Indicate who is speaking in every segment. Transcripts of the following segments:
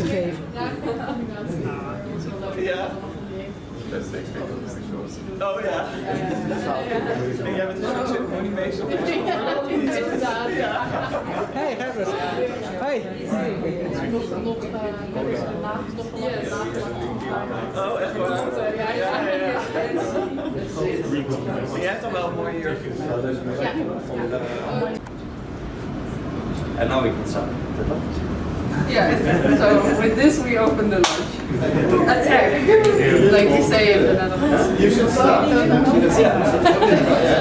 Speaker 1: te geven.
Speaker 2: Ja. Dat is denk ik oh ja. En jij bent dus ook ceremonie bezig?
Speaker 1: Hey Herbert. Hey.
Speaker 2: Oh, echt waar? Ja. Jij hebt dan wel een mooie jurk.
Speaker 3: And now we can start.
Speaker 4: Yeah, so with this we open the lunch. Attack, like you say in the Netherlands.
Speaker 2: You should start.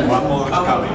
Speaker 3: One more is coming.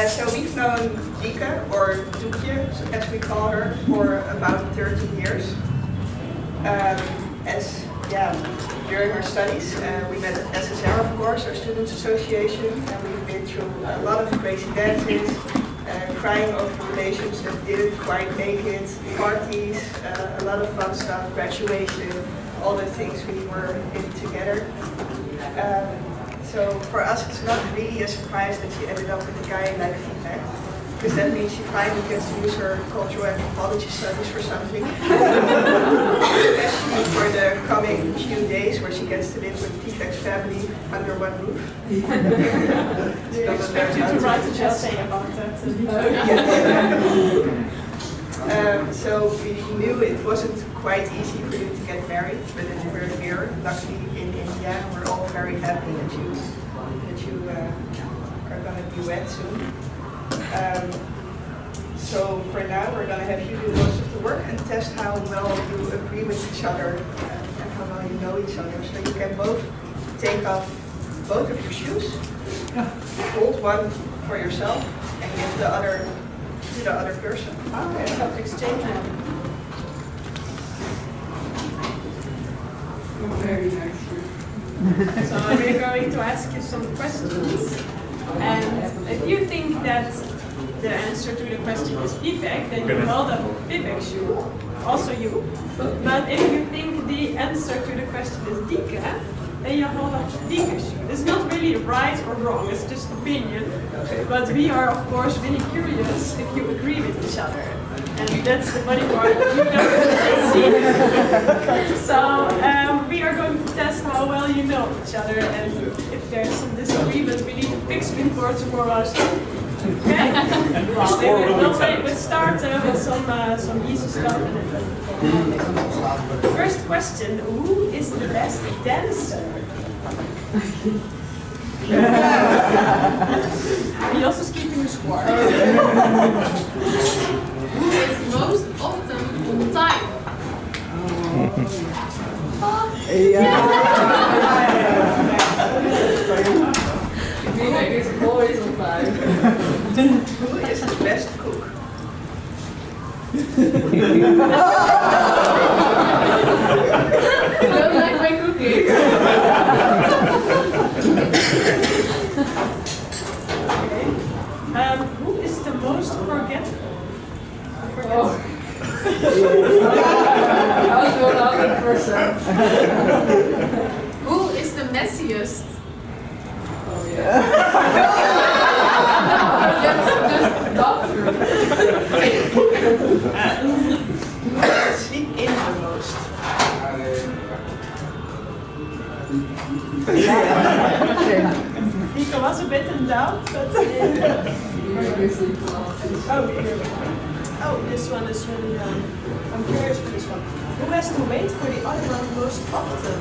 Speaker 5: So we've known Dieke, or Dieke, as we call her, for about 13 years. During our studies, we met at SSR, of course, our Students Association, and we've been through a lot of crazy dances, crying over relations that didn't quite make it, parties, a lot of fun stuff, graduation, all the things we were in together. So for us, it's not really a surprise that she ended up with a guy like feedback, because that means she finally gets to use her cultural anthropology studies for something. Especially for the coming few days where she gets to live with Feedback's family under one roof.
Speaker 6: We expect you to write an essay about that.
Speaker 5: So we knew it wasn't quite easy for you to get married, but that you were here, luckily in India, and we're all very happy that you are going to be wed soon. So for now, we're going to have you do most of the work and test how well you agree with each other and how well you know each other. So you can both take off both of your shoes, hold one for yourself, and give the other to the other person.
Speaker 6: Okay, so exchange them. Very nice. So we're going to ask you some questions, and if you think that the answer to the question is feedback, then you hold up feedback shoe, also you. But if you think the answer to the question is Dieke, then you hold up the Dieke shoe. It's not really right or wrong, it's just opinion. But we are of course really curious if you agree with each other. And that's the funny part, you don't see. So we are going to test how well you know each other, and if there's some disagreement we need to fix before tomorrow. Okay? We'll start with some easy stuff. First question, who is the best dancer? He also is keeping the score.
Speaker 4: Who is most often on time?
Speaker 5: Vivek is always on time. Who is the best cook?
Speaker 4: You don't like my cooking?
Speaker 6: Who is the most forgetful?
Speaker 4: I was 100%. Who is the messiest? Oh yeah.
Speaker 5: Sleep in the most.
Speaker 6: Dieke was a bit in doubt, but oh, this one is really. I'm curious for this one. Who has to wait for the other one most often?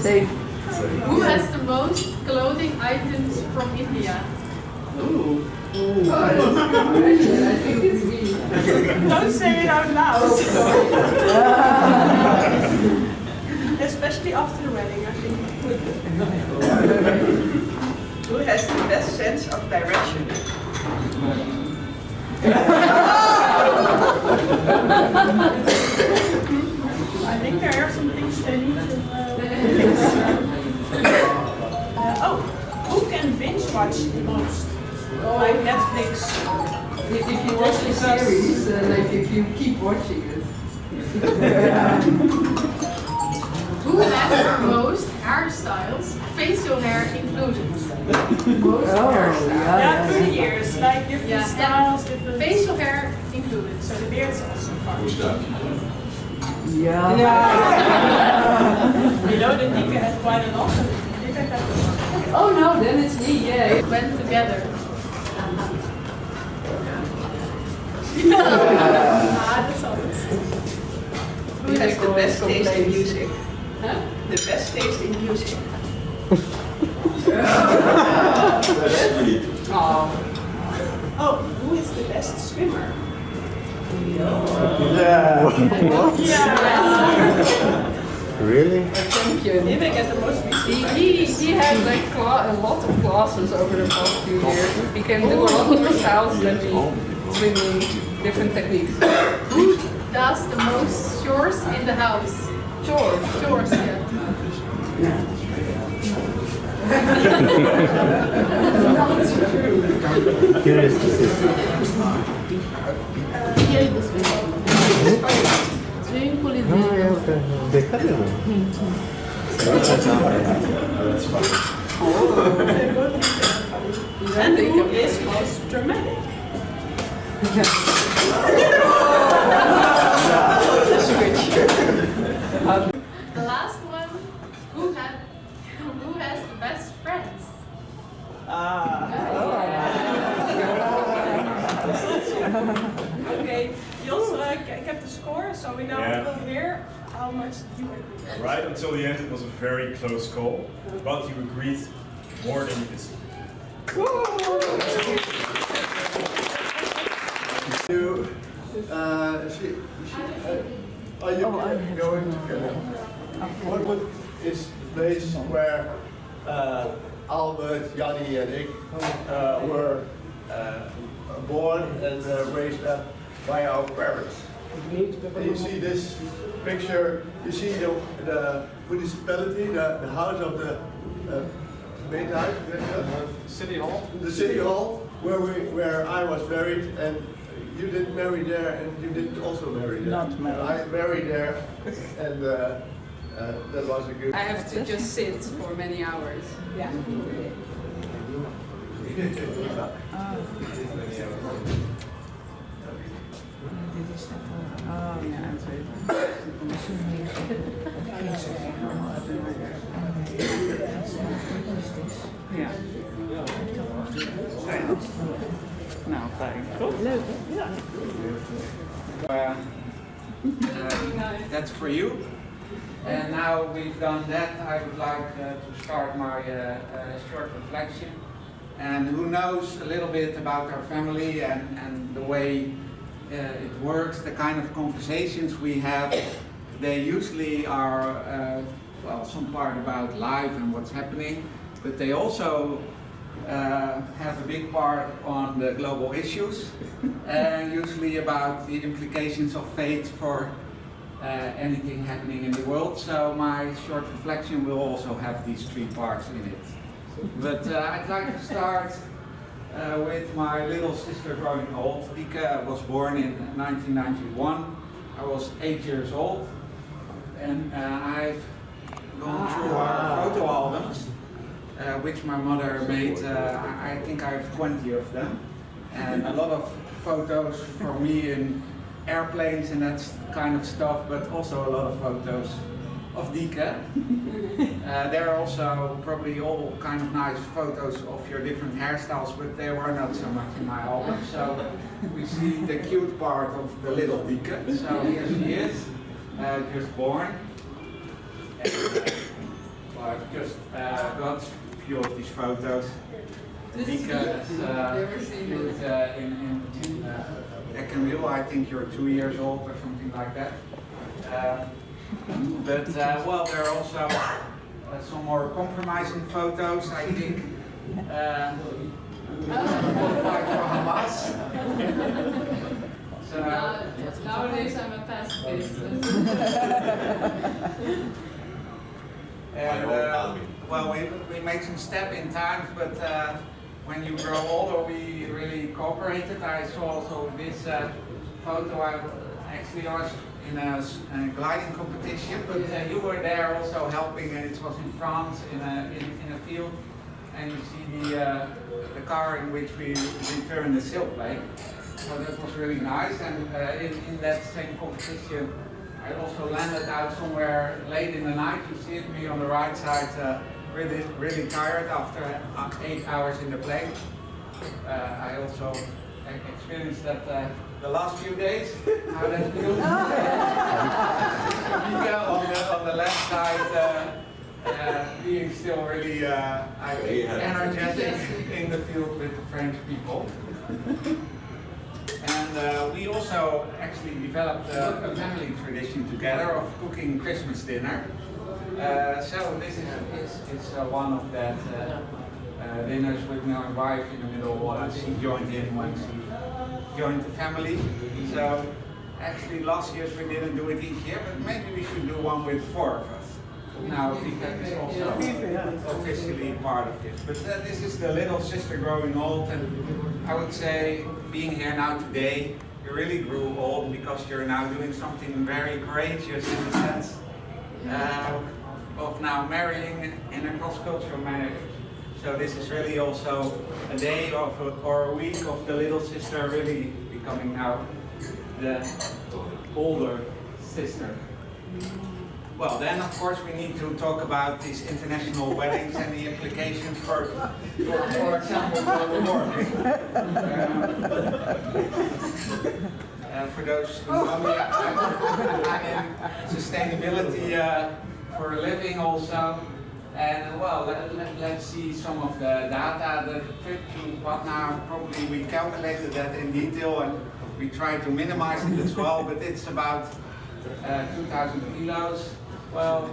Speaker 4: Same. Who has the most clothing items from India?
Speaker 5: Ooh.
Speaker 4: I think it's me.
Speaker 6: Don't say it out loud. Especially after the wedding, I think.
Speaker 5: Who has the best sense of direction?
Speaker 6: I think there are some things they need to. Who can binge watch the most? Like Netflix.
Speaker 7: If you watch a series, like if you keep watching it.
Speaker 4: Who has the most hairstyles, facial hair included?
Speaker 6: Yeah, through the years, like different styles, different.
Speaker 4: Facial hair included.
Speaker 6: So the beard's also part.
Speaker 7: Yeah.
Speaker 6: You know that Dieke has quite a lot.
Speaker 7: Oh no, then it's me, yeah.
Speaker 4: Went together.
Speaker 6: That's always.
Speaker 5: Who has the best taste in music?
Speaker 4: Huh?
Speaker 5: The best taste in music.
Speaker 6: Oh, who is the best swimmer?
Speaker 1: Yeah. Really?
Speaker 7: Champion.
Speaker 6: Vivek has the most recent.
Speaker 7: He had like a lot of classes over the past few years. He can do a lot more styles than me, swimming, different techniques.
Speaker 4: Who does the most chores in the house?
Speaker 7: Chores.
Speaker 4: Chores, yeah.
Speaker 1: Curious to see. They cut it.
Speaker 6: And who is most dramatic?
Speaker 4: The last one, who has the best friends?
Speaker 6: Okay, Jos, ik heb de score, so we now will hear how much you agree.
Speaker 2: Right until the end, it was a very close call, but you agreed more than you disagreed.
Speaker 8: Are you going together? What is the place where Albert, Jannie and ik were born and raised up by our parents? And you see this picture, you see the municipality, the house of the
Speaker 2: City Hall?
Speaker 8: the city hall where I was buried, and you didn't marry there, and you didn't also marry there.
Speaker 1: Not married.
Speaker 8: I married there, and that was a good.
Speaker 4: I have to just sit for many hours.
Speaker 6: Yeah.
Speaker 7: Oh ja, dat weet ik. Ja. Nou, fijn. Goed. Leuk, hè? Ja.
Speaker 3: That's for you. And now we've done that, I would like to start my short reflection. And who knows a little bit about our family and the way it works, the kind of conversations we have. They usually are, well, some part about life and what's happening, but they also have a big part on the global issues, and usually about the implications of faith for anything happening in the world. So my short reflection will also have these three parts in it. But I'd like to start with my little sister growing old. Dieke was born in 1991. I was 8 years old, and I've gone through our photo albums, which my mother made. I think I have 20 of them, and a lot of photos for me in airplanes and that kind of stuff, but also a lot of photos of Dieke. There are also probably all kind of nice photos of your different hairstyles, but they were not so much in my album. So we see the cute part of the little Dieke. So here she is, just born. And, well, I've just got a few of these photos. Dieke is in Eckenwil. I think you're 2 years old or something like that. But well, there are also some more compromising photos, I think. Qualified for Hamas. So,
Speaker 4: Nowadays I'm a pacifist.
Speaker 3: and well, we made some step in times, but when you grow older, we really cooperated. I saw also this photo. I was in a gliding competition, but you were there also helping, and it was in France in a field, and you see the car in which we returned the sailplane. So that was really nice, and in that same competition, I also landed out somewhere late in the night. You see me on the right side, really tired after 8 hours in the plane. I also experienced that the last few days, how that feels. Dieke on the left side, being still really, I think, energetic in the field with the French people. And we also actually developed a family tradition together of cooking Christmas dinner. So this is one of that dinners with my wife in the middle. She joined in when she joined the family. So actually last year we didn't do it each year, but maybe we should do one with 4 of us. Now Dieke is also officially part of it. But this is the little sister growing old, and I would say being here now today, you really grew old because you're now doing something very courageous in the sense of now marrying in a cross-cultural marriage. So this is really also a day or a week of the little sister really becoming now the older sister. Well, then of course we need to talk about these international weddings and the implications for example, global warming. For those who know me, I'm in sustainability for a living also. And well, let's see some of the data. The trip to Patna, probably we calculated that in detail and we tried to minimize it as well, but it's about 2,000 kilos of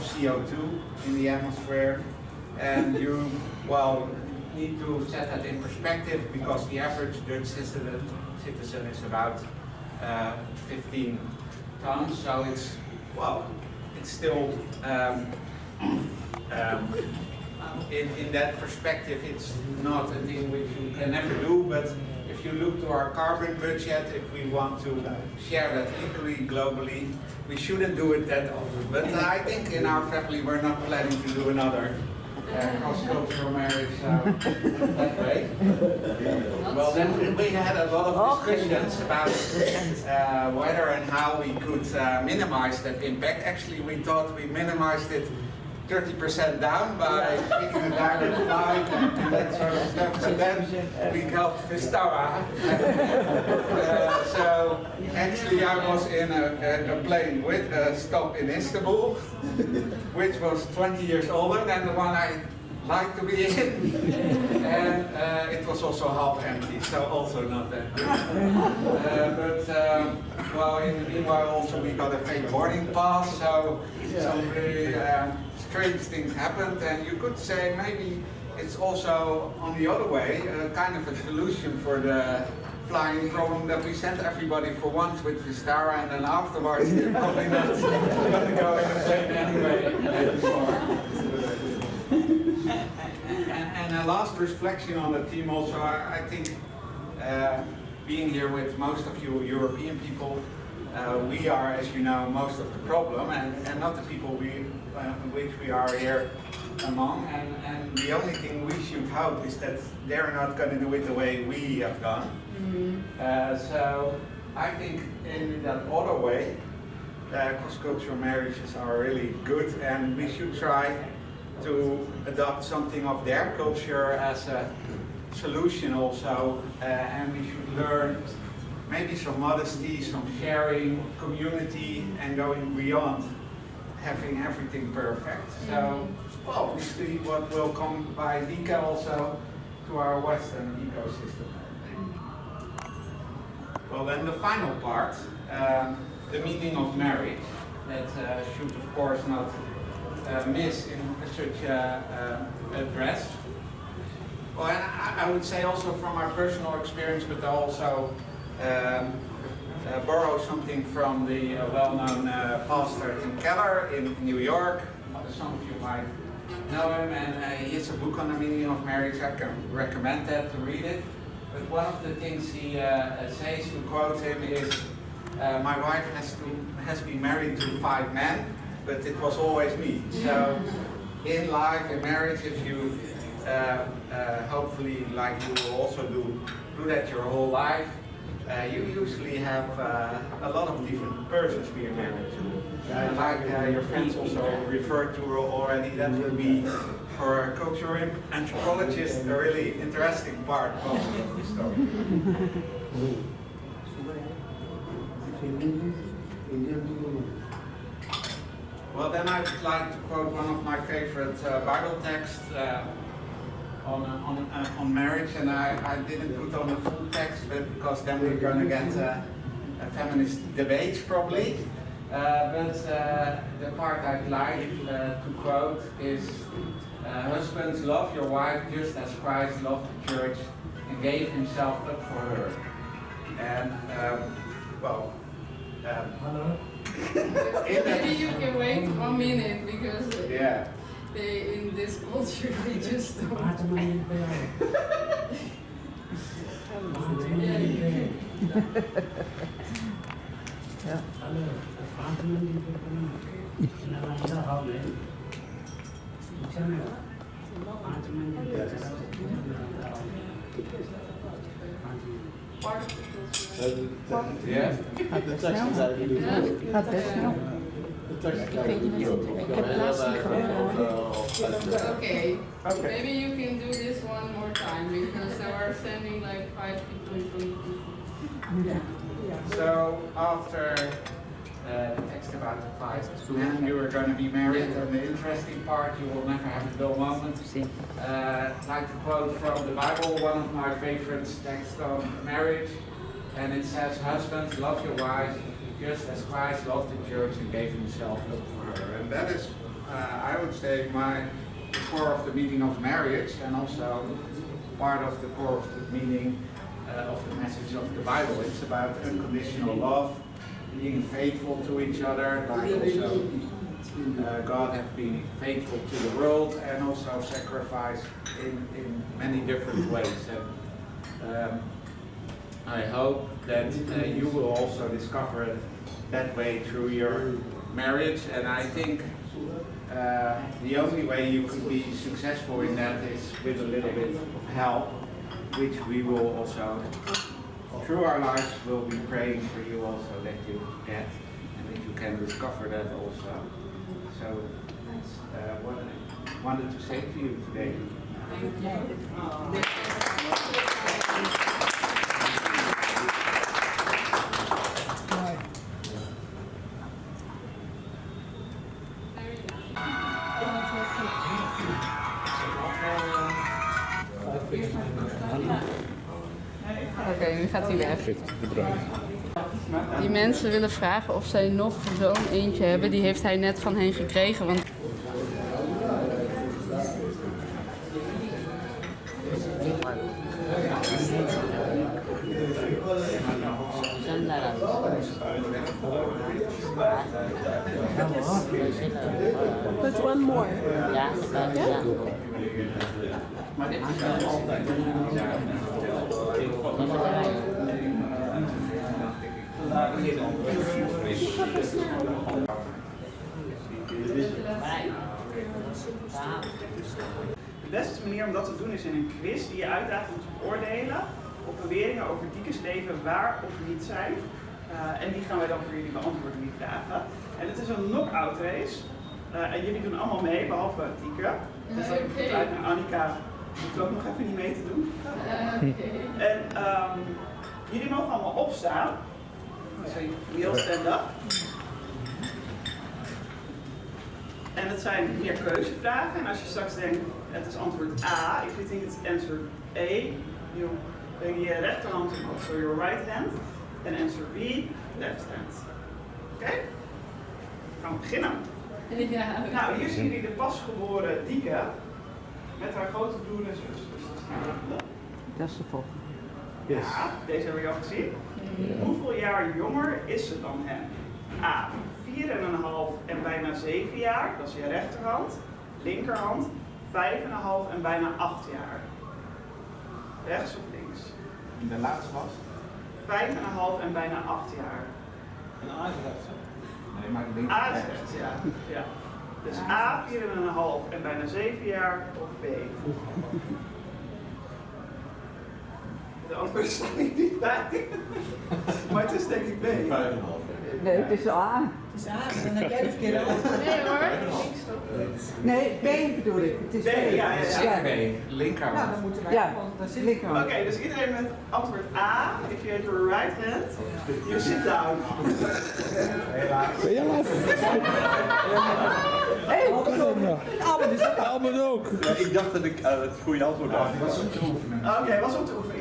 Speaker 3: CO2 in the atmosphere. And you, well, need to set that in perspective because the average Dutch citizen is about 15 tons, so it's, well, it's still in that perspective, it's not a thing which you can never do, but if you look to our carbon budget, if we want to share that equally globally, we shouldn't do it that often. But I think in our family we're not planning to do another cross-cultural marriage that way. Well, then we had a lot of discussions about whether and how we could minimize that impact. Actually, we thought we minimized it 30% down by picking a direct flight and that sort of stuff. So then we got Vistara. So actually I was in a plane with a stop in Istanbul, which was 20 years older than the one I like to be in. And it was also half empty, so also not that good. Well, in the meanwhile also we got a fake boarding pass, so some really strange things happened, and you could say maybe it's also on the other way, kind of a solution for the flying problem that we sent everybody for once with Vistara, and then afterwards they're probably not going to go in the plane anyway anymore. And a last reflection on the team also, I think being here with most of you European people, we are, as you know, most of the problem, and not the people which we are here among. And the only thing we should hope is that they're not going to do it the way we have done. So I think in that other way, cross-cultural marriages are really good, and we should try to adopt something of their culture as a solution also, and we should learn maybe some modesty, some sharing, community, and going beyond having everything perfect. So, well, we see what will come by Dieke also to our Western ecosystem. Well, then the final part, the meaning of marriage, that should of course not miss in such a address. Well, and I would say also from our personal experience, but also borrow something from the well-known pastor Tim Keller in New York. Some of you might know him, and he has a book on the meaning of marriage. I can recommend that to read it. But one of the things he says, to quote him, is, "My wife has been married to 5 men, but it was always me." So in life, in marriage, if you hopefully, like you will also do that your whole life, you usually have a lot of different persons being married to. Like your friends also referred to already, that will be, for a cultural anthropologist, a really interesting part of the story. Well, then I would like to quote one of my favorite Bible texts on marriage, and I didn't put on the full text, but because then we're going to get a feminist debate probably. But the part I'd like to quote is, "Husbands, love your wife just as Christ loved the church and gave himself up for her." And well,
Speaker 7: maybe you can wait 1 minute, because
Speaker 3: yeah.
Speaker 7: they, in this culture, they just don't.
Speaker 3: Yeah.
Speaker 1: Gaat best snel. Gaat best snel. Ik weet niet wat ik heb laatst niet gehoord.
Speaker 7: Okay, maybe you can do this one more time, because there are standing like 5 people in front of you.
Speaker 3: So after the text about the 5 men, you are going to be married, and the interesting part, you will never have a dull moment. I'd like to quote from the Bible, one of my favorite texts on marriage, and it says, "Husbands, love your wife just as Christ loved the church and gave himself up for her." And that is, I would say, the core of the meaning of marriage, and also part of the core of the meaning of the message of the Bible. It's about unconditional love, being faithful to each other, like also God have been faithful to the world and also sacrificed in many different ways. And I hope that you will also discover it that way through your marriage. And I think the only way you could be successful in that is with a little bit of help, which we will also, through our lives, will be praying for you also that you get, and that you can discover that also. So that's what I wanted to say to you today.
Speaker 4: Thank you. Oké, nu gaat hij weg. Die mensen willen vragen of zij nog zo'n eentje hebben. Die heeft hij net van hen gekregen. Want
Speaker 1: But one more.
Speaker 9: Ja, ja.
Speaker 3: Maar dit is wel altijd
Speaker 10: De beste manier om dat te doen is in een quiz die je uitdaagt om te beoordelen of beweringen over Dieke's leven waar of niet zijn. En die gaan wij dan voor jullie beantwoorden, die vragen. En het is een knock-out race. En jullie doen allemaal mee, behalve Dieke. Dus dat komt uit naar Annika. Die hoeft ook nog even niet mee te doen. En jullie mogen allemaal opstaan. Dus we all stand up. En het zijn meer keuzevragen. En als je straks denkt, het is antwoord A, if you think it's answer A, you bring je rechterhand omhoog, so your right hand. En answer B, left hand. Oké? Gaan we beginnen.
Speaker 4: ja.
Speaker 10: Nou, hier zien jullie de pasgeboren Dieke met haar grote broer en zus.
Speaker 1: Dat is de volgende.
Speaker 10: Yes. Ja, deze hebben we al gezien. Hoeveel jaar jonger is ze dan hem? A, 4,5 en bijna 7 jaar, dat is je rechterhand. Linkerhand, 5,5 en bijna 8 jaar. Rechts of links?
Speaker 3: de laatste was?
Speaker 10: 5,5 en bijna 8 jaar.
Speaker 3: En A is rechts, hè? Nee, maar links.
Speaker 10: A is rechts, ja. Ja. Dus A, 4,5 en bijna 7 jaar, of B? De antwoorden staan niet bij. Maar het is denk ik B. 5,5.
Speaker 1: Nee, het is A.
Speaker 6: Dus dan heb jij de verkeerde antwoord.
Speaker 4: Nee hoor, links toch?
Speaker 1: Nee, B bedoel ik. Het is B.
Speaker 10: Ja.
Speaker 3: Zeker B. Linkerhand.
Speaker 6: Nou, dan moeten wij
Speaker 1: Ja,
Speaker 6: gewoon
Speaker 1: linkerhand.
Speaker 10: Oké, dus iedereen met antwoord A. If you have your right hand, you sit down.
Speaker 11: Ben je laf?
Speaker 1: Hey,
Speaker 11: Albert ook.
Speaker 2: Ja, ik dacht dat ik het goede antwoord had.
Speaker 10: Oké, was om te oefenen.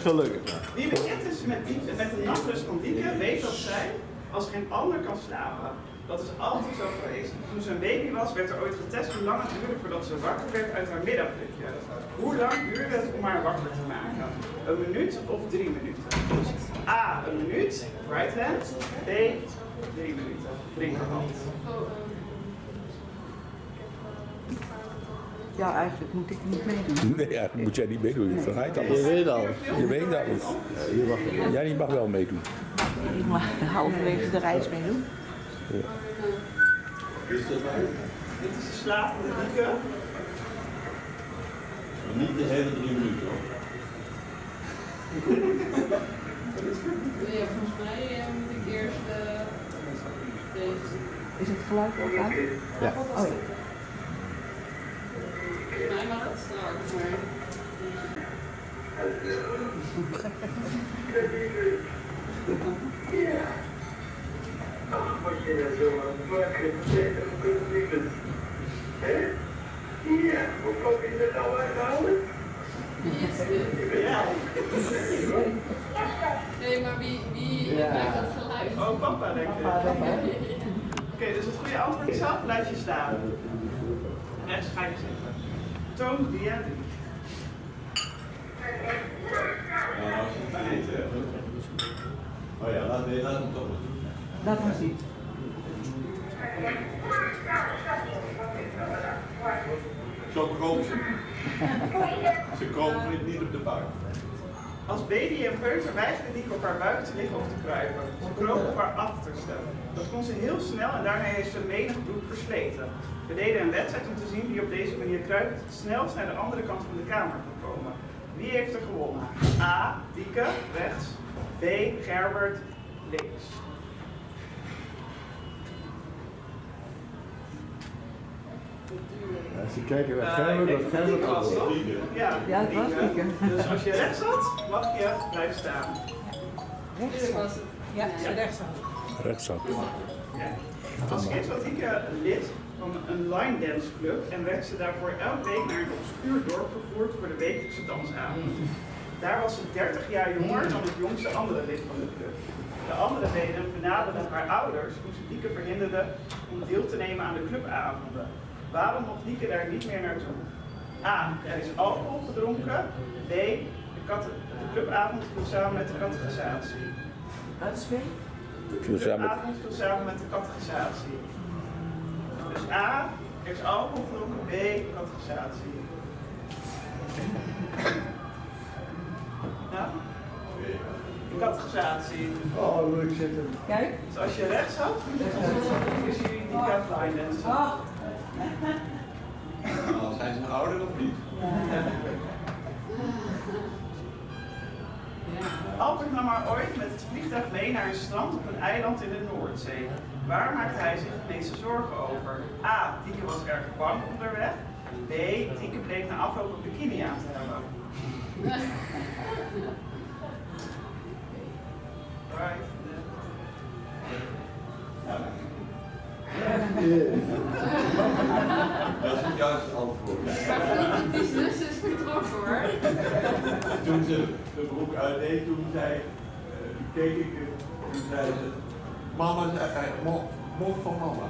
Speaker 11: Gelukkig.
Speaker 10: Wie bekend is met de nachtrust van Dieke, weet dat zij, als geen ander kan slapen. Dat is altijd zo geweest. Toen ze een baby was, werd er ooit getest hoe lang het duurde voordat ze wakker werd uit haar middagdutje. Hoe lang duurde het om haar wakker te maken? Een minuut of 3 minuten? Dus A, een minuut, right hand. B, 3 minuten, linkerhand.
Speaker 1: ja, eigenlijk moet ik niet meedoen.
Speaker 11: Nee, ja, dat moet jij niet meedoen. Je vergeet alles.
Speaker 8: Je weet al.
Speaker 11: Je weet dat niet. Jij mag wel meedoen.
Speaker 1: Ik mag halverwege de reis meedoen.
Speaker 11: Ja.
Speaker 10: Dit is de slapende Dieke.
Speaker 2: Niet de hele 3 minuten hoor.
Speaker 4: Ja, volgens mij moet ik eerst deze.
Speaker 1: Is het geluid ook aan?
Speaker 11: Ja.
Speaker 1: Oh ja.
Speaker 4: Volgens mij mag het straks, maar...
Speaker 12: Wat je er zo aan het maken bent, ja, hoe kom je er nou uithouden?
Speaker 4: Wie is dit?
Speaker 10: Ja.
Speaker 4: Nee, maar wie maakt dat geluid?
Speaker 10: Oh, papa denk ik. Oké, dus het goede antwoord is af, blijf je staan. Rechts ga je zitten. Toon die jij doet.
Speaker 2: Oh ja, laat hem toch doen.
Speaker 1: Laat maar zien.
Speaker 8: Zo kroop ze. Ze kroop niet op de buik.
Speaker 10: Als baby en peuter weigerde Dieke op haar buik te liggen of te kruipen. Ze kroop op haar achterste. Dat kon ze heel snel en daarmee heeft ze menig bloed versleten. We deden een wedstrijd om te zien wie op deze manier kruipend het snelst naar de andere kant van de kamer kon komen. Wie heeft er gewonnen? A. Dieke, rechts. B. Gerbert, links.
Speaker 9: Als je kijkt naar
Speaker 10: Ik
Speaker 9: Gerbert,
Speaker 10: denk
Speaker 9: dat
Speaker 10: dat
Speaker 9: Gerbert
Speaker 10: Dieke was,
Speaker 9: ook wel.
Speaker 10: toch?
Speaker 1: Ja, het was Dieke.
Speaker 10: Dus als je rechts zat, mag je blijven staan.
Speaker 7: Dit was het.
Speaker 1: Ja, rechtsaf.
Speaker 11: Rechtsaf.
Speaker 10: Ja. Als kind was Dieke lid van een line dance club en werd ze daarvoor elke week naar een obscuur dorp vervoerd voor de wekelijkse dansavond. Daar was ze 30 jaar jonger dan het jongste andere lid van de club. De andere leden benaderden haar ouders toen ze Dieke verhinderden om deel te nemen aan de clubavonden. Waarom mocht Dieke daar niet meer naartoe? A. Er is alcohol gedronken. B. De clubavond viel samen met de catechisatie.
Speaker 1: Wat is B?
Speaker 10: De clubavond viel samen met de catechisatie. Dus A. Er is alcohol gedronken. B. Catechisatie. Nou? De catechisatie.
Speaker 9: Oh, leuk zitten.
Speaker 1: Kijk.
Speaker 10: Dus als je rechts had, is hier die line dansen.
Speaker 8: Zijn ze ouder of niet?
Speaker 10: Albert nam haar ooit met het vliegtuig mee naar een strand op een eiland in de Noordzee. Waar maakte hij zich het meeste zorgen over? A. Dieke was erg bang onderweg. B. Dieke bleek na afloop een bikini aan te hebben. Right.
Speaker 8: Dat is het juiste antwoord.
Speaker 4: Die zus is vertrokken hoor.
Speaker 8: Toen ze de broek uitdeed, toen keek ik toen zei ze, mama, mocht van mama.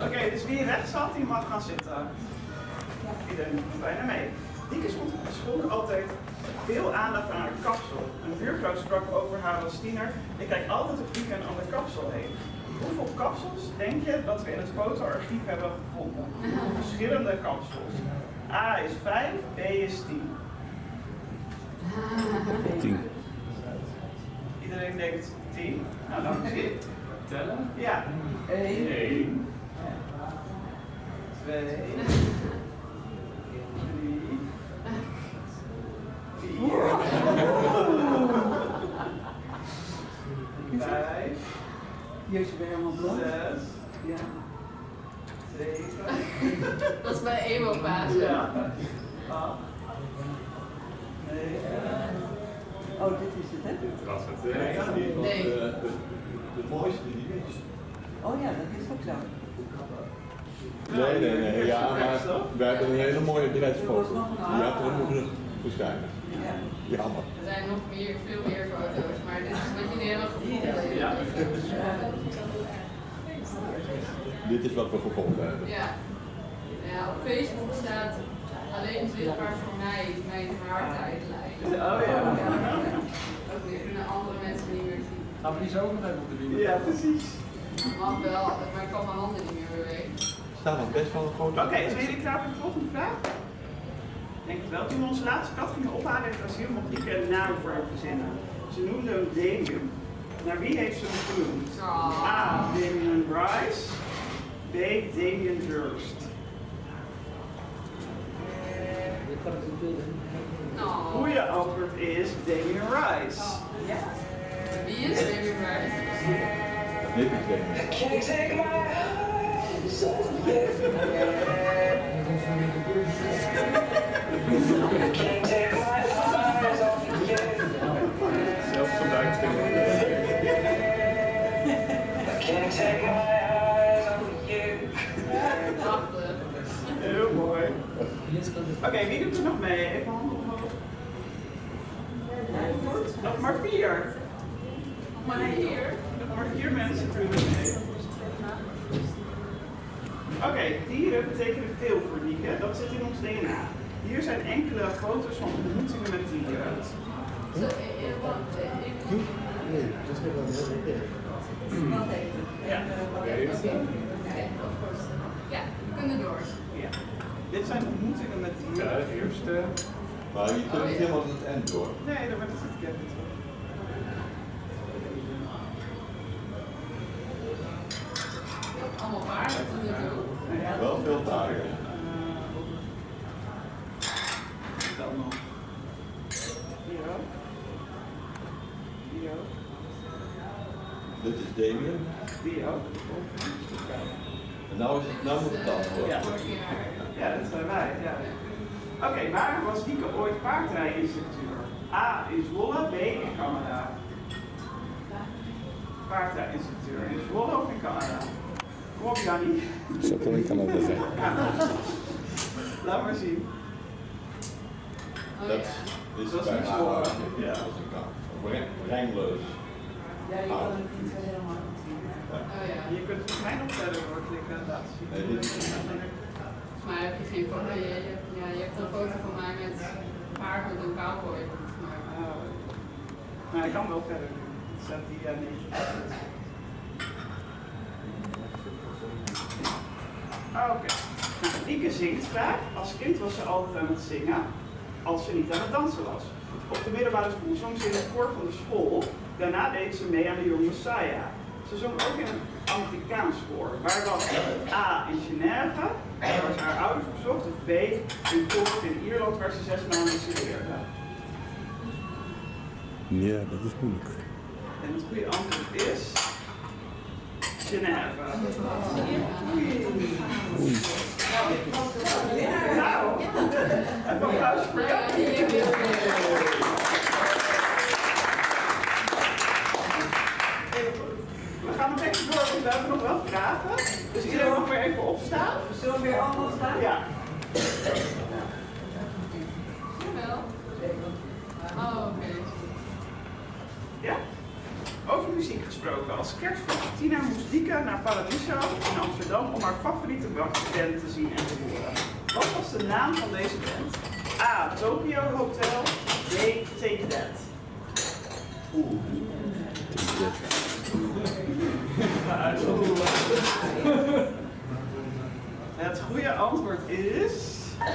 Speaker 10: Oké, dus wie rechts zat, die mag gaan zitten. Iedereen doet bijna mee. Dieke schonk altijd veel aandacht aan haar kapsel. Een buurvrouw sprak over haar als tiener. Ik kijk altijd of Dieke een ander kapsel heeft. Hoeveel kapsels denk je dat we in het fotoarchief hebben gevonden? Verschillende kapsels. A is 5, B is 10.
Speaker 11: 10.
Speaker 10: Iedereen denkt 10. Nou, dan zie je.
Speaker 2: Tellen?
Speaker 10: Ja. 1, 2, 3, 4, 5,
Speaker 1: Jezus, ben helemaal blond.
Speaker 10: 6,
Speaker 1: Ja.
Speaker 10: 7.
Speaker 4: Dat is bij emo-fase.
Speaker 10: Ja. 8, 9.
Speaker 1: Oh, dit is het, hè?
Speaker 2: Dit was het.
Speaker 8: Nee, ja, die was
Speaker 4: Nee.
Speaker 8: de mooiste die wist.
Speaker 1: Oh ja, dat is ook zo.
Speaker 9: Nee. Ja, maar we hebben een hele mooie
Speaker 1: Er was
Speaker 9: bedrijfsfoto.
Speaker 1: nog een
Speaker 9: Die had er moeten verschijnen.
Speaker 1: Ja.
Speaker 9: Jammer.
Speaker 4: Er zijn nog veel meer foto's, maar dit is wat jullie hebben gevonden.
Speaker 10: Ja.
Speaker 9: Dit is wat we gevonden hebben.
Speaker 4: Ja. Ja, op Facebook staat alleen zichtbaar voor mij mijn haartijdlijn.
Speaker 10: Oh ja.
Speaker 4: Ook weer kunnen andere mensen niet meer zien.
Speaker 2: Gaan we die zo ook nog even op de video?
Speaker 10: Ja, precies.
Speaker 4: Mag wel, maar ik kan mijn handen niet meer bewegen.
Speaker 9: Staat nog best wel een grote.
Speaker 10: Oké, zijn jullie klaar voor de volgende vraag? Ik denk het wel. Toen we onze laatste kat gingen ophalen in het asiel, mocht Dieke een naam voor hem verzinnen. Ze noemde hem Damien. Naar wie heeft ze hem genoemd? A. Damien Bryce. B. Damien Durst.
Speaker 4: Oh.
Speaker 10: Goeie antwoord is Damien Rice.
Speaker 4: Wie is David Rice?
Speaker 9: Dit is Damien.
Speaker 2: Zelfs vandaag
Speaker 10: Heel mooi. Oké, wie doet er nog mee? Even handen omhoog. Nog maar 4.
Speaker 4: Maar hier.
Speaker 10: Nog maar 4 mensen doen er mee. Oké, dieren betekenen veel voor Dieke. Dat zit in ons DNA. Hier zijn enkele foto's van ontmoetingen met dieren.
Speaker 4: Ja, we kunnen door.
Speaker 10: Ja. Dit zijn ontmoetingen met dieren.
Speaker 2: Ja, de eerste.
Speaker 9: Maar je kunt niet helemaal tot het eind door.
Speaker 10: Nee, dat wordt het niet.
Speaker 4: Allemaal waarden tot nu toe.
Speaker 10: Ja.
Speaker 9: Wel veel taken.
Speaker 10: Dan nog. Hier ook. Hier ook.
Speaker 9: Dit is Damien.
Speaker 10: Die ook.
Speaker 9: En nou moet het antwoord.
Speaker 10: Ja. Ja, dat zijn wij. Ja. Oké, waar was Dieke ooit paardrijinstructeur? A in Zwolle, B in Canada. Paardrijinstructeur in Zwolle of in Canada? Kom op, Jannie.
Speaker 11: Dat zou toch in Canada zijn.
Speaker 10: Laat maar zien.
Speaker 9: Dat is
Speaker 10: Dat is
Speaker 9: bij
Speaker 10: niet
Speaker 9: haar.
Speaker 10: Zwolle.
Speaker 9: Ja, dat is een kant. Rijnloos.
Speaker 1: Ja, je kan het niet zo helemaal zien.
Speaker 4: Oh ja.
Speaker 10: Je kunt volgens mij nog verder doorklikken en laten zien.
Speaker 9: Nee, dit is
Speaker 4: Volgens mij heb je geen foto. Je hebt een foto van mij met een paard met een cowboy. Maar
Speaker 10: Maar ik kan wel verder doen. Het staat die niet. Oké. Nou, Dieke zingt graag. Als kind was ze altijd aan het zingen, als ze niet aan het dansen was. Op de middelbare school zong ze in het koor van de school. Daarna deed ze mee aan de Young Messiah. Ze zong ook in een Amerikaans koor. Waar was A in Genève, waar ze haar ouders bezocht, of B in koor in Ierland, waar ze 6 maanden studeerde.
Speaker 11: Ja, dat is moeilijk.
Speaker 10: En het goede antwoord is Genève. Nou, even een applaus voor jou. We gaan nog even door, want we hebben nog wel vragen. Dus iedereen mag weer even opstaan.
Speaker 1: Zullen we weer allemaal staan?
Speaker 10: Ja.
Speaker 4: Jawel. Oh, oké.
Speaker 10: Ja? Over muziek gesproken. Als kerstvakantie moest Dieke naar Paradiso in Amsterdam om haar favoriete band te zien en te horen. Wat was de naam van deze band? A. Tokyo Hotel. B. Take That. Het goede antwoord is... Het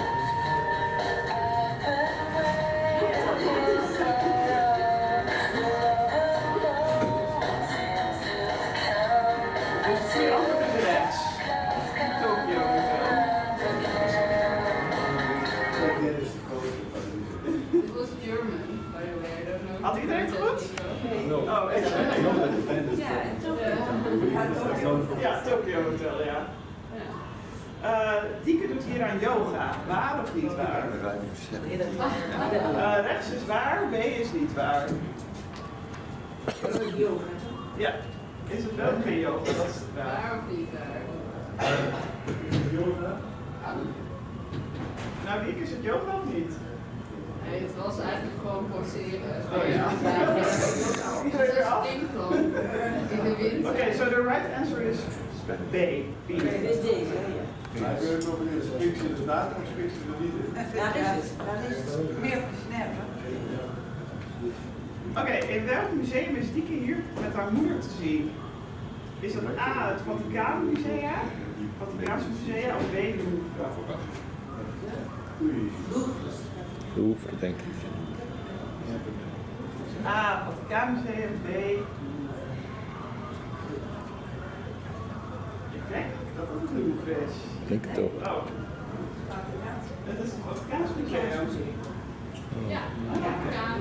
Speaker 10: goede antwoord is rechts. Tokyo Hotel.
Speaker 4: Dit was German, by the way. I don't know.
Speaker 10: Had iedereen het goed? Oh, echt?
Speaker 1: Ja, en toch.
Speaker 10: Ja, Tokyo Hotel, ja. Dieke doet hier aan yoga. Waar of niet waar? Rechts is waar, B is niet waar. Ja, is het wel geen yoga? Dat is het waar.
Speaker 4: Waar of niet waar?
Speaker 10: Nou, Dieke, is het yoga of niet?
Speaker 4: Nee, het was eigenlijk gewoon poseren.
Speaker 10: Oh ja. Iedereen weer af?
Speaker 4: In de wind.
Speaker 10: Oké, so the right answer is B. B.
Speaker 1: Dit is deze, ja.
Speaker 8: Maar ik weet ook wanneer de spix in de datum of spix in de niet in.
Speaker 1: Daar is het. Meer versnerven.
Speaker 10: Oké, in welk museum is Dieke hier met haar moeder te zien? Is dat A, het Vaticaanse Musea of B, de Louvre?
Speaker 11: De Louvre, denk ik.
Speaker 10: A, Vaticaanmuseum, B. Ik denk dat het een Louvre is.
Speaker 11: Ik denk het ook.
Speaker 10: Oh. Het is het Vaticaanse Museum.
Speaker 4: Ja, Vaticaan.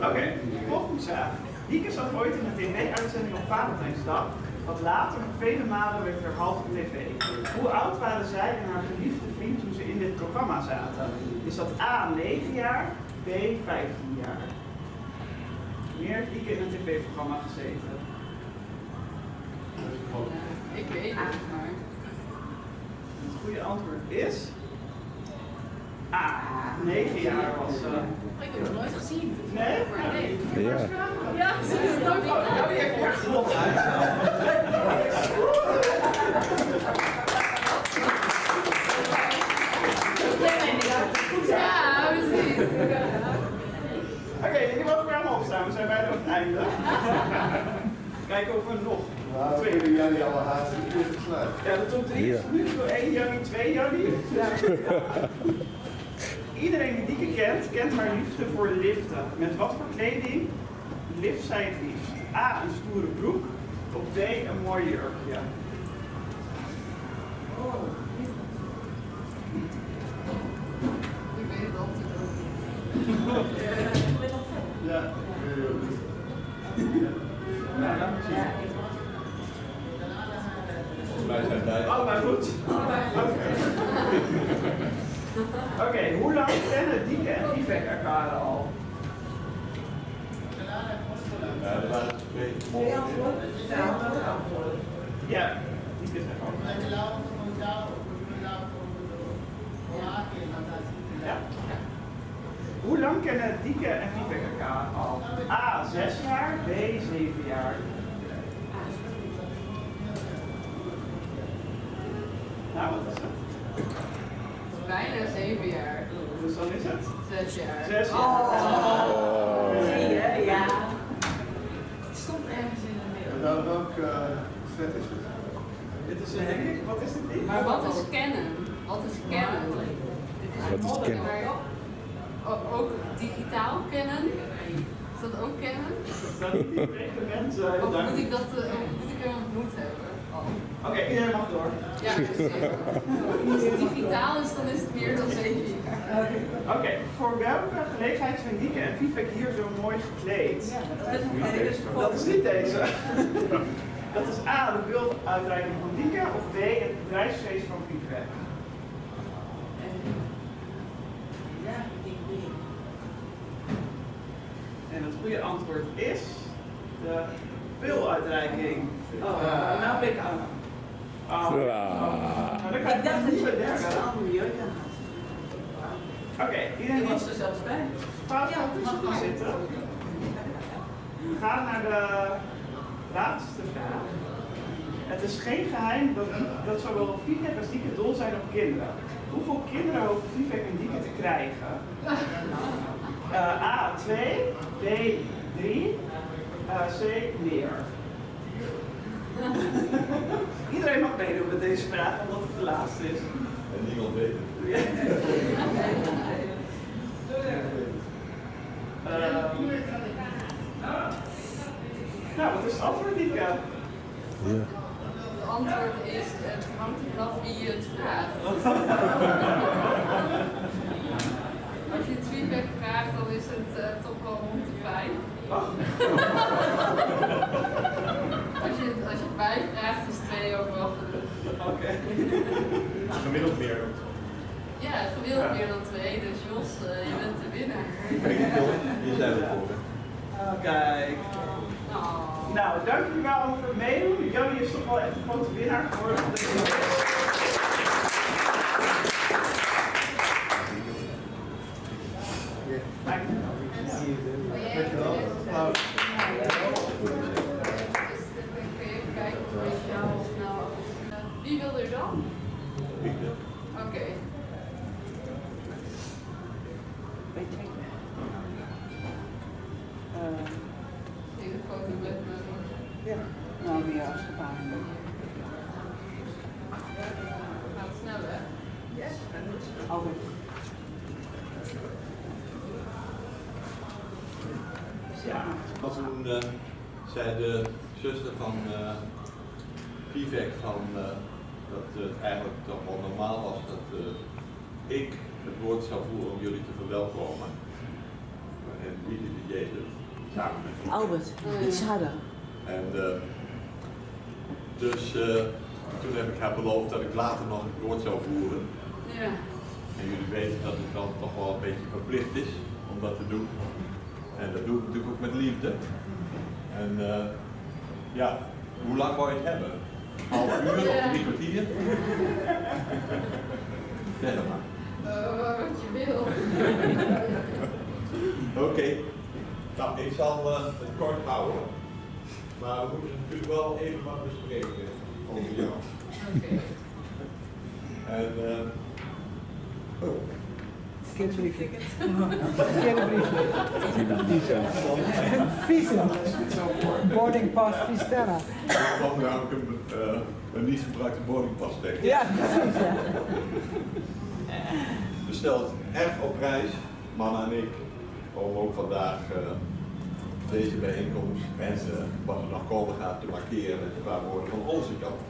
Speaker 10: Oké, volgende vraag. Dieke zat ooit in een tv-uitzending op Valentijnsdag, wat later vele malen werd herhaald op tv. Hoe oud waren zij en haar geliefde vriend toen ze in dit programma zaten? Is dat A, 9 jaar, B, 15 jaar? Wanneer heeft Dieke in een tv-programma gezeten?
Speaker 4: Ik weet het, maar...
Speaker 10: Het goede antwoord is... A, 9 jaar was ze.
Speaker 6: Ik heb het nooit gezien.
Speaker 10: Nee?
Speaker 6: Nee.
Speaker 11: Ja.
Speaker 6: Ja, ze is het ook wel.
Speaker 10: Ja, die heeft echt gewonnen.
Speaker 4: Ja, precies.
Speaker 10: staan, we zijn bijna op het einde. Kijken of we nog.
Speaker 8: Nou, we hebben Jannie alle haast in de keer gesluit.
Speaker 10: Ja, de top 3 is nu voor 1 Jannie, 2 Jannie. Iedereen die Dieke kent haar liefde voor liften. Met wat voor kleding lift zij het liefst? A, een stoere broek. Of B, een mooi jurkje.
Speaker 7: Ik weet het altijd ook niet.
Speaker 8: Ja.
Speaker 10: Nou, laat me zien.
Speaker 9: Wij zijn bij.
Speaker 10: Allebei goed? Oké, hoe lang kennen Dieke en Vivek elkaar al?
Speaker 9: Ja, er waren 2 antwoorden.
Speaker 10: Ja, Dieke zegt ook. Ja. Hoe lang kennen Dieke en Vivek elkaar al? A, 6 jaar, B, 7 jaar. Nou, wat is het?
Speaker 7: Bijna 7 jaar.
Speaker 10: Dus dan is het?
Speaker 7: 6 jaar.
Speaker 10: 6 jaar.
Speaker 1: Zie je, ja. Het stond ergens in de
Speaker 8: En
Speaker 1: midden.
Speaker 8: dan welke set is het?
Speaker 10: Dit is een hang. Wat is dit ding?
Speaker 7: Maar wat is kennen? Wat is kennen?
Speaker 11: Wat is kennen?
Speaker 7: Ook digitaal kennen? Is dat ook kennen?
Speaker 10: Dat niet die reglement zijn.
Speaker 7: Of moet ik dat moet ik hem ontmoet hebben?
Speaker 10: Oké, iedereen mag door.
Speaker 7: Ja, als het digitaal is, dan is het meer dan 7 jaar.
Speaker 10: Oké, voor welke gelegenheid zijn Dieke en Vivek hier zo mooi gekleed? Dat is niet deze. Dat is A, de beelduitreiking van Dieke, of B, het bedrijfsfeest van Vivek. En het goede antwoord is de beelduitreiking.
Speaker 1: Nou ben ik aan.
Speaker 10: Nou, dan kan je dat niet zo denken. Oké, iedereen
Speaker 1: Ik was er zelfs bij.
Speaker 10: Gaat tussen zitten. We gaan naar de laatste vraag. Het is geen geheim dat zowel Vivek als Dieke dol zijn op kinderen. Hoeveel kinderen hoopt Vivek en Dieke te krijgen? A, 2, B, 3, C, meer. Iedereen mag meedoen met deze vraag, omdat het de laatste is.
Speaker 9: En niemand weet het.
Speaker 10: Nou, wat is het antwoord, Dieke?
Speaker 11: Ja.
Speaker 7: Het antwoord is, het hangt ervan af wie je het vraagt. Als je het feedback vraagt, dan is het toch wel rond de 5. Als je het bij vraagt, is 2 ook wel genoeg.
Speaker 10: Oké.
Speaker 2: Gemiddeld meer dan.
Speaker 7: Ja, gemiddeld meer dan 2, dus Jos, je bent de winnaar.
Speaker 9: Hier zijn we voor.
Speaker 10: Kijk. Nou, dank jullie wel voor het meedoen. Jannie is toch wel echt een grote winnaar geworden.
Speaker 8: Dankjewel. Applaus.
Speaker 7: Even kijken of je jou snel. Wie wil er dan?
Speaker 9: Ik wil.
Speaker 7: Oké. Ik een foto met me.
Speaker 1: Ja. Nou, weer als gepaard.
Speaker 7: Gaat het snel, hè?
Speaker 1: Yes. Altijd.
Speaker 10: Ja.
Speaker 9: Toen zei de zuster van Vivek van, dat het eigenlijk toch wel normaal was dat ik het woord zou voeren om jullie te verwelkomen. En wie de Jezus samen met Vivek.
Speaker 1: Albert, iets harder.
Speaker 9: En dus toen heb ik haar beloofd dat ik later nog het woord zou voeren.
Speaker 7: Ja.
Speaker 9: En jullie weten dat het dan toch wel een beetje verplicht is om dat te doen. En dat doe ik natuurlijk ook met liefde. En ja, hoe lang wou je het hebben? Half uur of 3 kwartier? Zeg maar.
Speaker 7: Wat je wil.
Speaker 9: Oké. Nou, ik zal het kort houden. Maar we moeten natuurlijk wel even wat bespreken over jou.
Speaker 7: Oké.
Speaker 9: En, oh.
Speaker 1: Verkeerde briefje. Verkeerde briefje. Visum. Boarding pass Vistella.
Speaker 9: Ik kwam namelijk een niet gebruikte boardingpas tegen.
Speaker 1: Ja, precies. Ja.
Speaker 9: We stelden erg op prijs, Mama en ik, om ook vandaag deze bijeenkomst en wat er nog komen gaat te markeren met een paar woorden van onze kant.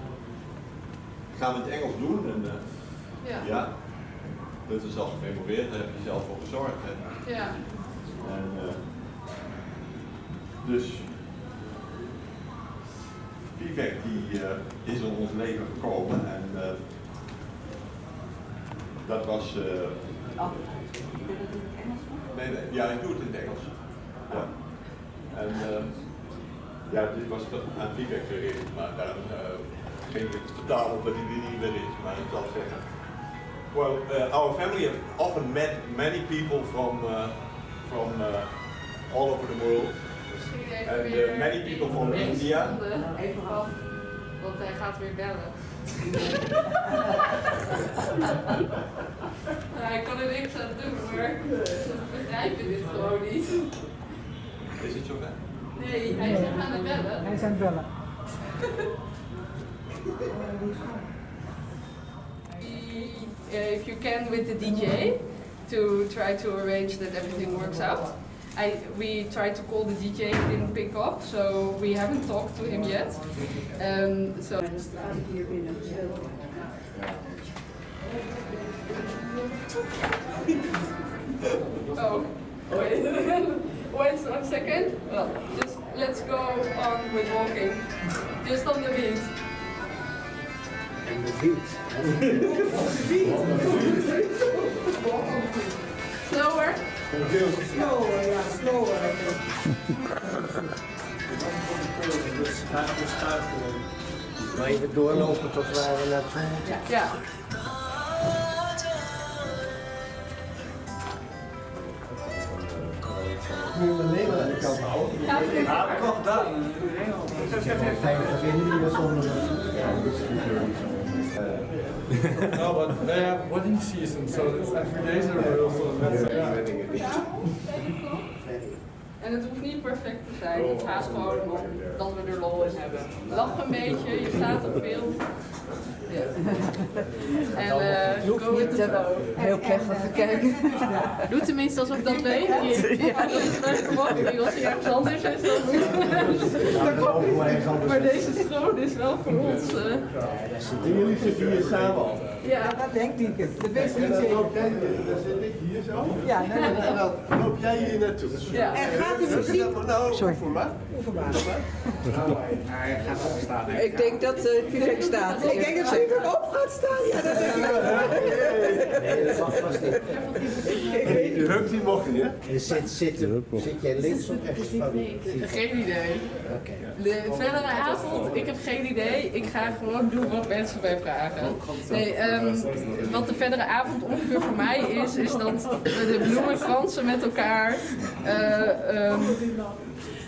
Speaker 9: Gaan we het Engels doen? En, ja. Dit is al gememoreerd, daar heb je zelf voor gezorgd. Hè?
Speaker 4: Ja.
Speaker 9: En, dus Vivek die is in ons leven gekomen en dat was. Nee, ja, ik doe het in het Engels. Ja. En ja, dit was aan Vivek gericht, maar daar ging ik totaal op dat hij er niet meer is, maar ik zal zeggen. Well, our family have often met many people from all over the world. And many people from India.
Speaker 4: Even af, want hij gaat weer bellen. Hij kan er niks aan doen hoor. Ze begrijpen dit gewoon niet.
Speaker 9: Is het zover?
Speaker 4: Nee, hij is aan het bellen.
Speaker 1: Hij is aan het bellen.
Speaker 4: If you can with the DJ to try to arrange that everything works out. We tried to call the DJ, he didn't pick up, so we haven't talked to him yet. So. Oh, wait. Wait 1 second. Well, just let's go on with walking. Just on the beat.
Speaker 8: En de beat.
Speaker 4: Slower.
Speaker 1: Slower, ja, slower.
Speaker 8: Dus maar even doorlopen tot waar we naartoe moeten.
Speaker 4: Ja.
Speaker 8: Moet je me nemen aan de kant houden?
Speaker 4: Ja,
Speaker 2: dat heb ik al gedaan. No, but they have wedding season, so it's every day is a real
Speaker 4: En het hoeft niet perfect te zijn, het gaat gewoon om dat we er lol in hebben. Lach een beetje, je staat op beeld. Ja. En go with the flow.
Speaker 1: Heel plechtig te kijken.
Speaker 4: Doe tenminste alsof dat weet. Dat is best verwacht. Als je ergens anders is, dan maar deze stroom is wel voor ons.
Speaker 8: Jullie zitten hier samen al.
Speaker 4: Ja,
Speaker 1: dat denkt Dieke. Dat weet ze
Speaker 8: En
Speaker 1: niet
Speaker 8: dan
Speaker 1: zeker.
Speaker 8: loop jij, dan zit ik hier zo.
Speaker 1: Ja, nee.
Speaker 8: En dan loop jij hier naartoe.
Speaker 4: Ja.
Speaker 1: En gaat de muziek...
Speaker 8: Sorry. Voor mij?
Speaker 1: Oefenbaar.
Speaker 2: Hij gaat opstaan.
Speaker 1: Ik denk dat Vivek staat. Ik denk dat Vivek op gaat staan. Ja, dat denk ik wel.
Speaker 8: Nee, dat mag vast niet. De huk die mocht niet, hè? Zit jij links of rechts van die?
Speaker 4: Geen idee. De verdere avond, ik heb geen idee. Ik ga gewoon doen wat mensen mij vragen. Nee, wat de verdere avond ongeveer voor mij is dat we de bloemenkransen met elkaar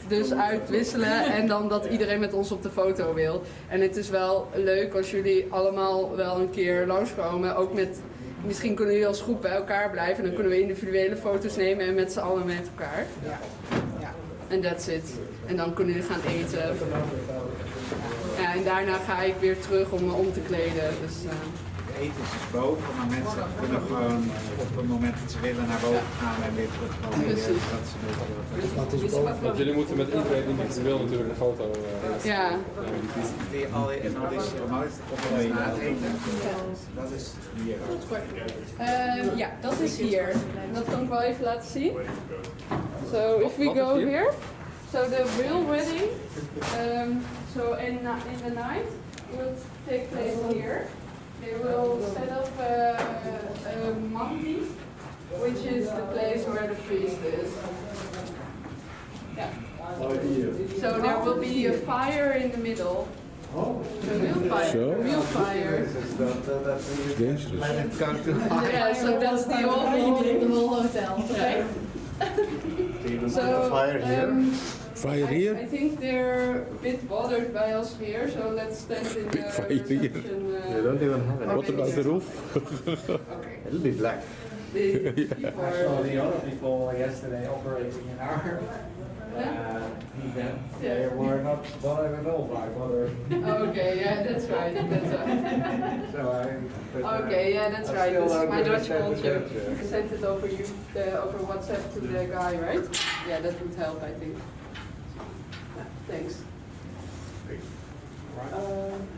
Speaker 4: dus uitwisselen en dan dat iedereen met ons op de foto wil. En het is wel leuk als jullie allemaal wel een keer langskomen, ook met... Misschien kunnen jullie als groep bij elkaar blijven en dan kunnen we individuele foto's nemen en met z'n allen met elkaar. Ja. En that's it. En dan kunnen jullie gaan eten. Ja, en daarna ga ik weer terug om me om te kleden. Dus,
Speaker 2: Eten is dus boven, maar mensen kunnen gewoon op het moment dat ze willen naar boven gaan en weer terugkomen.
Speaker 4: Precies.
Speaker 2: Dat is boven.
Speaker 13: Want jullie moeten met iedereen individueel natuurlijk een foto.
Speaker 4: Ja.
Speaker 2: En al die ceremonies opnemen na het eten. Dat is hier.
Speaker 4: Ja, dat is hier. Dat kan ik wel even laten zien. So if we go here, so the real wedding, so in the night will take place here. They will set up a mandi, which is the place where the priest is. Yeah. So there will be a fire in the middle. A real fire. A real fire. Yeah, so that's the whole meaning, the whole hotel. Okay. So
Speaker 11: Fire here?
Speaker 4: I think they're a bit bothered by us here, so let's stand in the reception.
Speaker 8: They don't even have it.
Speaker 11: What about the roof?
Speaker 8: It'll be black.
Speaker 3: I saw the other people yesterday operating in our event. They were not bothered at all by water.
Speaker 4: Okay, yeah, that's right. That's right.
Speaker 3: So
Speaker 4: Okay, yeah, that's right. This is my Dutch culture.
Speaker 3: culture.
Speaker 4: Send it over over WhatsApp to the guy, right? Yeah, that would help, I think. Thanks.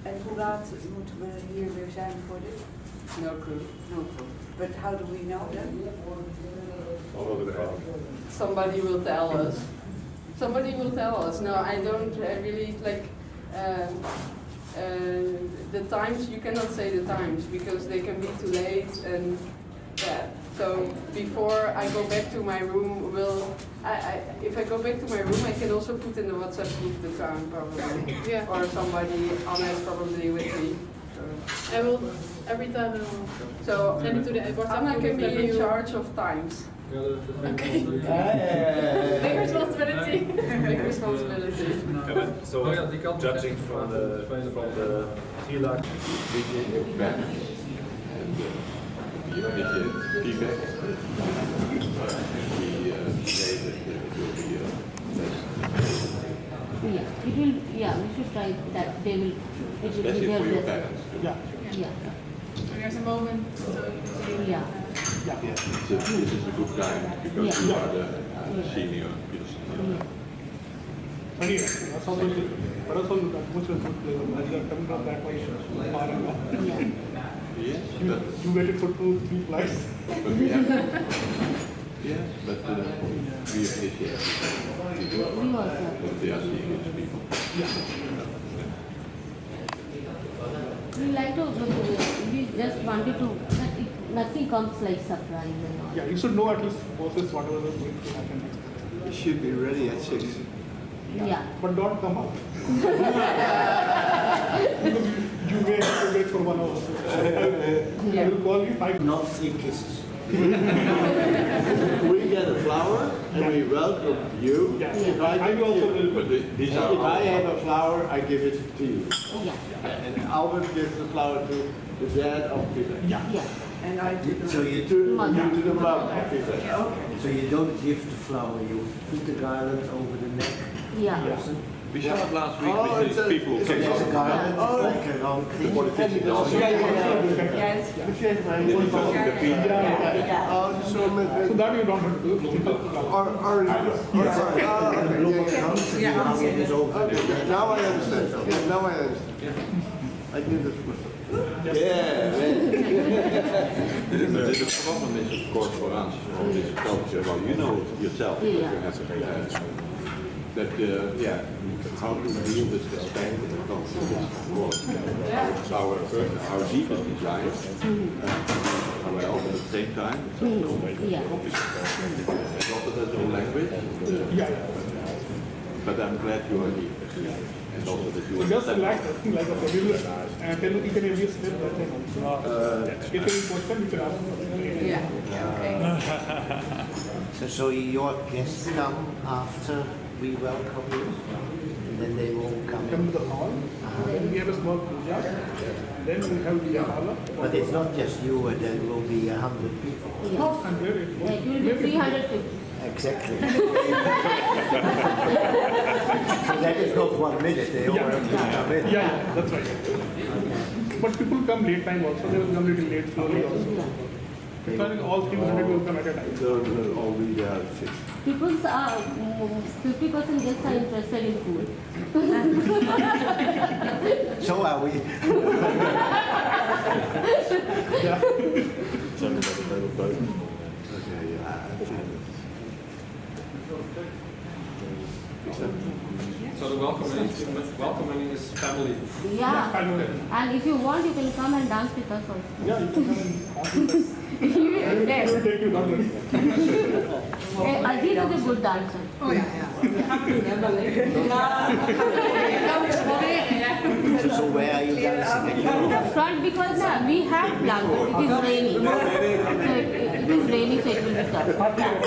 Speaker 14: En hoe laat moeten we hier weer zijn voor dit?
Speaker 4: No clue.
Speaker 14: No clue. But how do we know that?
Speaker 4: Somebody will tell us. Somebody will tell us. No, I don't really like the times. You cannot say the times because they can be too late and yeah. So before I go back to my room, if I go back to my room, I can also put in the WhatsApp group the time probably.
Speaker 7: Yeah.
Speaker 4: Or somebody on it probably with me. So.
Speaker 7: I will every time I will
Speaker 4: So
Speaker 7: send it to the WhatsApp
Speaker 4: Anna
Speaker 7: group
Speaker 4: can be
Speaker 7: that
Speaker 4: in
Speaker 7: you-
Speaker 4: charge of times.
Speaker 7: Okay. Big responsibility.
Speaker 4: Big responsibility.
Speaker 13: So judging from the TILAC
Speaker 9: Een beetje feedback. Die say that it will be
Speaker 15: Yeah, it will. Yeah, we should try that. They will. It will be
Speaker 9: especially for your
Speaker 15: their
Speaker 9: parents.
Speaker 15: Yeah. Yeah.
Speaker 7: So there's a moment.
Speaker 15: Yeah.
Speaker 9: This is a good time because you are the senior. Yes, but
Speaker 11: You waited for 2-3 flights.
Speaker 9: but we have. Yes, but we appreciate it.
Speaker 15: We also.
Speaker 9: But they are senior people.
Speaker 15: We like to. We just wanted to. That nothing comes like surprise and all.
Speaker 11: Yeah, you should know at least versus whatever is going to happen next.
Speaker 8: You should be ready at 6.
Speaker 15: Yeah.
Speaker 11: But don't come out. You may have to wait for 1 hour. I will call you 5
Speaker 8: Not 3 kisses. We get a flower and we welcome you.
Speaker 11: Yeah.
Speaker 8: If
Speaker 11: I will also will.
Speaker 9: These
Speaker 8: if
Speaker 9: are
Speaker 8: I have a flower, I give it to you.
Speaker 15: Yeah.
Speaker 8: And Albert gives the flower to the dad of Vivek.
Speaker 15: Yeah.
Speaker 14: And I do
Speaker 8: So you to the mom of Vivek.
Speaker 14: Okay.
Speaker 16: So you don't give the flower, you put the garland over the neck.
Speaker 15: Yeah.
Speaker 9: We saw it last week
Speaker 8: Oh,
Speaker 9: with
Speaker 8: it's
Speaker 9: the
Speaker 8: a-
Speaker 9: people
Speaker 8: it's
Speaker 9: came
Speaker 8: a
Speaker 9: out.
Speaker 16: Garland
Speaker 8: Oh.
Speaker 16: is like a round thing.
Speaker 9: For the kitchen dance.
Speaker 8: Ja,
Speaker 9: Did you follow the feet?
Speaker 8: Oh, so met
Speaker 11: So that you don't have to do.
Speaker 16: And the bloemen hands and you hang it is over.
Speaker 8: Okay, now I understand. Yeah, now I understand. I did it. Yeah.
Speaker 9: The problem is, of course, for us, for this culture, well, you know yourself, that you have that, how to deal with respect in the culture is, of course, our deepest desire, well, at the same time, it's also there's no language, but I'm glad you are here. And also that you
Speaker 11: So just relax, like a familiar, and tell each and every step that thing. If any question, you can ask.
Speaker 14: Yeah.
Speaker 16: So your guests come after we welcome you, and then they will come
Speaker 11: Come to the hall, then we have a small puja, then we have the hala.
Speaker 16: But it's not just you, there will be 100 people.
Speaker 15: Yeah.
Speaker 11: And there it
Speaker 15: It will be 350.
Speaker 16: Exactly. So that is not 1 minute, they all have to come in.
Speaker 11: Yeah, that's right. But people come late time also, they will come little late slowly also. Because all 300 will come at a time.
Speaker 8: They'll all be there at 6.
Speaker 15: People's 50% guests are interested in food.
Speaker 16: So are we.
Speaker 13: So the welcoming is family.
Speaker 15: Yeah. And if you want, you can come and dance with us also.
Speaker 11: Yeah, you can come and dance with us.
Speaker 15: Yes.
Speaker 11: I will take you down there.
Speaker 15: Ajit is a good dancer.
Speaker 7: Oh yeah.
Speaker 16: So where are you dancing?
Speaker 15: In the front because we have blanket. It is raining. So it is raining, so it will be tough.
Speaker 16: Dance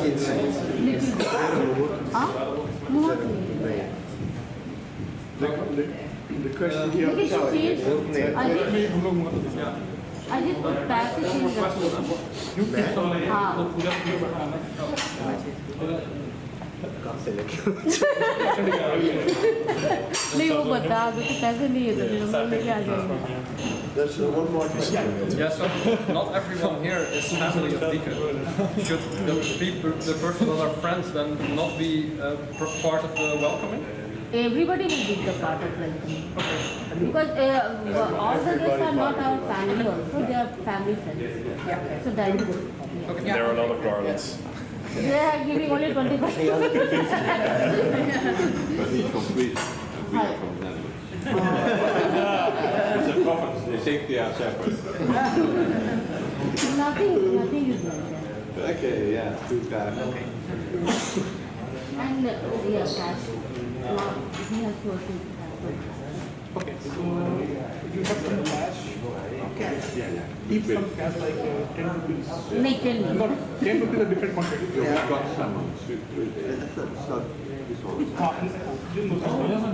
Speaker 16: inside.
Speaker 15: Huh? More.
Speaker 8: The question here.
Speaker 15: Because she is,
Speaker 11: हम लोग
Speaker 15: I just put passage in नहीं वो बता दो कि पैसे नहीं है तो फिर हम लेके आ जाएंगे.
Speaker 8: There's one more question.
Speaker 13: Yeah, so not everyone here is family of Dieke. Should the person that are friends then not be part of the welcoming?
Speaker 15: Everybody will be the part of welcoming. Because all the guests are not our family also, they are family friends. Yeah. So that is good.
Speaker 13: Okay. There are a lot of garlands.
Speaker 15: They are giving only 25.
Speaker 9: But he's from Sweden. And we are from Netherlands. It's a province, they think they are separate.
Speaker 15: Nothing is like that.
Speaker 9: Okay, yeah, two guys.
Speaker 15: And yeah, cash. He has to work with cash.
Speaker 11: Okay, so you have some cash.
Speaker 9: Yeah.
Speaker 11: Keep some cash like 10 rupees.
Speaker 15: Like 10.
Speaker 11: Not 10 rupees a different quantity.
Speaker 9: We've got someone. That's not this one.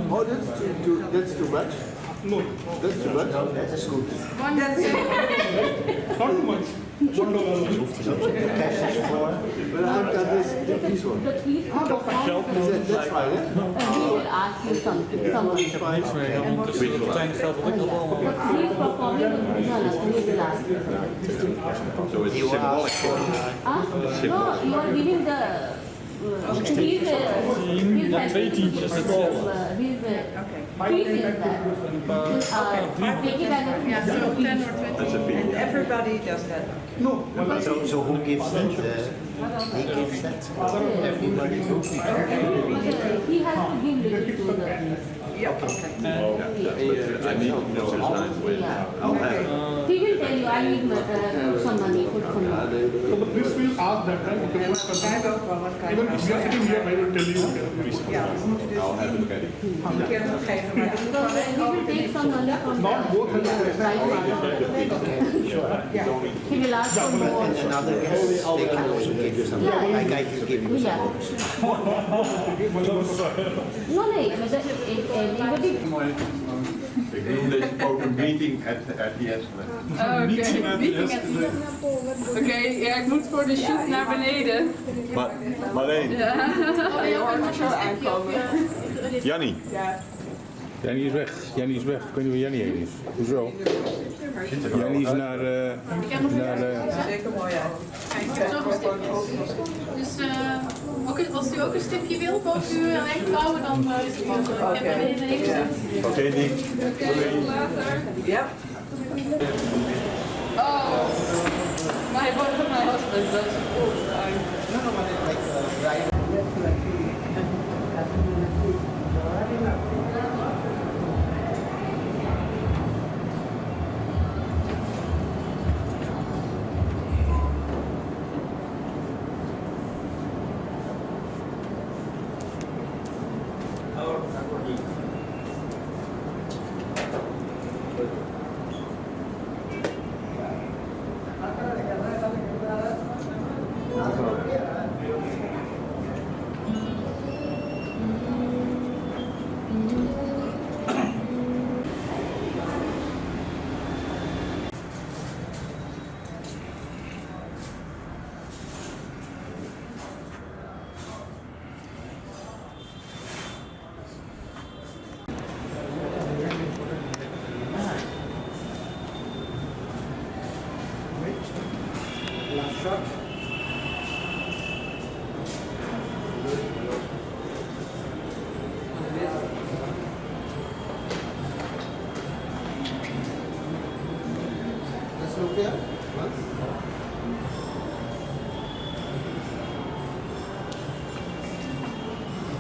Speaker 8: Oh, that's too much?
Speaker 11: No.
Speaker 8: That's too much?
Speaker 16: That's good.
Speaker 11: Not too much.
Speaker 8: The cash is for. But I've got this one. That's fine, yeah?
Speaker 15: He will ask you something. Someone.
Speaker 13: Klein geld wat ik nog allemaal.
Speaker 15: He is performing with Bhujana, so he will ask you something.
Speaker 9: So it's symbolic for
Speaker 15: No, you are giving the. He's
Speaker 13: twee tientjes.
Speaker 15: He's fees is that. Take it as a
Speaker 6: Yeah, so 10 or 20.
Speaker 5: And everybody does that.
Speaker 11: No.
Speaker 16: So who gives that? He gives that. Everybody who
Speaker 15: He has to give little to the.
Speaker 5: Yeah, okay.
Speaker 9: I need to know his name when I'll have it.
Speaker 15: He will tell you, I need some money, put some money.
Speaker 11: So but this will ask that time. Okay, what's the even if you are sitting here, I will tell you.
Speaker 5: Ja, we moeten dus
Speaker 9: I'll have it ready.
Speaker 5: een keer teruggeven, maar dit moet
Speaker 15: So
Speaker 5: wel
Speaker 15: he will take some money from
Speaker 11: Not both.
Speaker 15: the right one. He will ask for more.
Speaker 16: And another guest, they can also give you some. Like I can give you
Speaker 15: Yeah.
Speaker 16: some.
Speaker 15: No, everybody.
Speaker 9: Ik noem deze foto meeting at the escalator.
Speaker 4: Oké, meeting at the Oké, ja, ik moet voor de shoot naar beneden.
Speaker 9: Maar één.
Speaker 4: Ja. Oh, je kan maar zo aankomen.
Speaker 17: Jannie. Jannie is weg. Jannie is weg. Ik weet niet waar Jannie heen is. Hoezo? Jannie is naar...
Speaker 5: zeker mooi uit.
Speaker 7: Kijk, nog een stukje. Dus als u ook een stukje wil boven uw wenkbrauwen, dan is het mogelijk. Ik heb er even
Speaker 9: Oké, Diek.
Speaker 4: Oké, later.
Speaker 5: Ja.
Speaker 4: Oh, my husband, that's cool.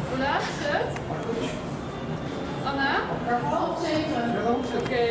Speaker 4: Hoe laat is het? Anna? 6:30. Oké.